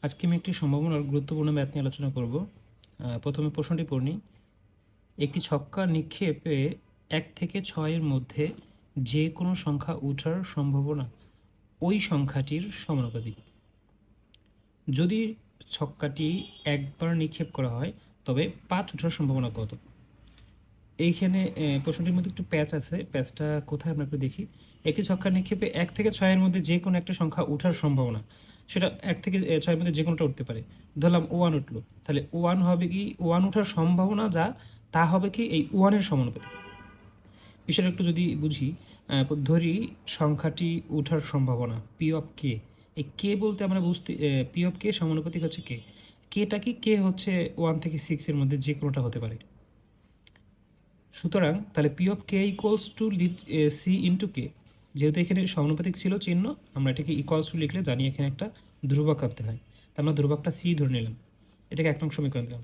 আজকে আমি একটি সম্ভাবনার গুরুত্বপূর্ণ ম্যাথ নিয়ে আলোচনা করব। প্রথমে প্রশ্নটি পড়ে নিই। একটি ছক্কা নিক্ষেপে 1 থেকে 6 এর মধ্যে যে কোনো সংখ্যা ওঠার সম্ভাবনা ওই সংখ্যাটির সমানুপাতিক। যদি ছক্কাটি একবার নিক্ষেপ করা হয় তবে 5 ওঠার সম্ভাবনা কত? এইখানে প্রশ্নটির মধ্যে একটু প্যাচ আছে। প্যাচটা কোথায় আমরা একটু দেখি। একটি ছক্কা নিক্ষেপে 1 থেকে 6 এর মধ্যে যে কোনো একটা সংখ্যা ওঠার সম্ভাবনা, সেটা 1 থেকে 6 এর মধ্যে যে কোনোটা উঠতে পারে। ধরলাম 1 উঠলো, তাহলে 1 হবে কি 1 ওঠার সম্ভাবনা যা তা হবে কি এই 1 এর সমানুপাতিক। বিষয়টা একটু যদি বুঝি, ধরি সংখ্যাটি ওঠার সম্ভাবনা পি অফ কে। এই কে বলতে আমরা বুঝতে পি অফ কে সমানুপাতিক হচ্ছে কে। কেটা কি? কে হচ্ছে 1 থেকে 6 এর মধ্যে যে কোনোটা হতে পারে। সুতরাং তাহলে P of K equals to C into K. যেহেতু এখানে সমানুপাতিক ছিল চিহ্ন, আমরা এটাকে ইকুয়ালস টু লিখলে জানি এখানে একটা ধ্রুবক আনতে হয়। তা আমরা ধ্রুবকটা সি ধরে নিলাম, এটাকে 1 নং সমীকরণ দিলাম।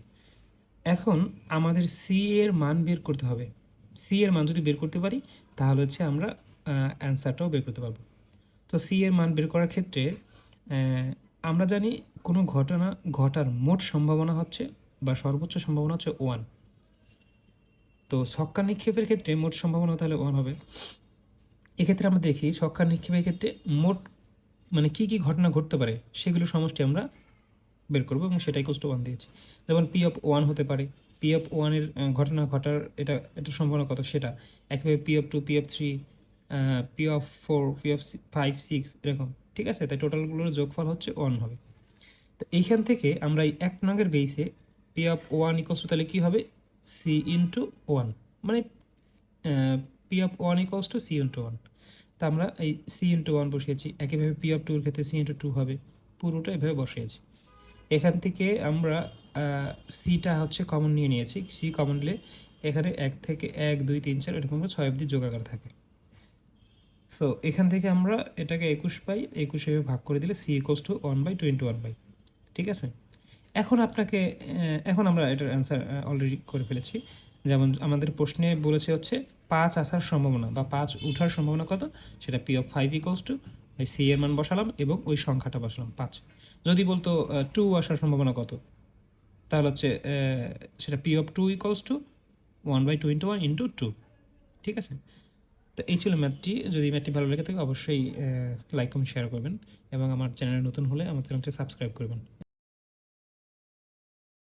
এখন আমাদের সি এর মান বের করতে হবে। সি এর মান যদি বের করতে পারি তাহলে হচ্ছে আমরা অ্যান্সারটাও বের করতে পারবো। তো সি এর মান বের করার ক্ষেত্রে আমরা জানি কোনো ঘটনা ঘটার মোট সম্ভাবনা হচ্ছে বা সর্বোচ্চ সম্ভাবনা হচ্ছে 1। তো ছক্কা নিক্ষেপের ক্ষেত্রে মোট সম্ভাবনা তাহলে 1 হবে। এক্ষেত্রে আমরা দেখি ছক্কা নিক্ষেপের ক্ষেত্রে মোট মানে কী কী ঘটনা ঘটতে পারে সেগুলো সমষ্টি আমরা বের করবো এবং সেটা ইকুয়ালস টু 1 দিয়েছি। যেমন পি অফ 1 হতে পারে, পি অফ 1 এর ঘটনা ঘটার এটা সম্ভাবনা কত সেটা। একইভাবে P of 2, P of 3, P of 4, P of 5, 6 এরকম। ঠিক আছে, তাই টোটালগুলোর যোগফল হচ্ছে 1 হবে। তো এইখান থেকে আমরা এই 1 নংয়ের বেসে পি অফ 1 ইকুয়ালস টু তাহলে কী হবে সি ইন্টু 1, মানে P of 1 equals to C into 1। তা আমরা এই সি ইন্টু 1 বসিয়েছি। একইভাবে পি অফ 2 এর ক্ষেত্রে সি ইন্টু 2 হবে। পুরোটা এভাবে বসিয়েছি। এখান থেকে আমরা সিটা হচ্ছে কমন নিয়ে নিয়েছি। সি কমন নিলে এখানে 1 থেকে 1, 2, 3, 4 এরকম করে 6 অবধি যোগ আকার থাকে। সো এখান থেকে আমরা এটাকে 21 পাই। 21 এভাবে ভাগ করে দিলে সি ইকুয়ালস টু 1/21 পাই। ঠিক আছে, এখন আপনাকে এখন আমরা এটার অ্যান্সার অলরেডি করে ফেলেছি। যেমন আমাদের প্রশ্নে বলেছে হচ্ছে 5 আসার সম্ভাবনা বা 5 উঠার সম্ভাবনা কত, সেটা পি অফ 5 ইকুয়ালস টু এই সি এর মান বসালাম এবং ওই সংখ্যাটা বসালাম 5। যদি বলতো 2 আসার সম্ভাবনা কত, তাহলে হচ্ছে সেটা P of 2 equals to 1/21 into 2। ঠিক আছে, তো এই ছিল ম্যাথটি। যদি ম্যাথটি ভালো লেগে থাকে অবশ্যই লাইক কমেন্ট শেয়ার করবেন এবং আমার চ্যানেলে নতুন হলে আমার চ্যানেলটি সাবস্ক্রাইব করবেন।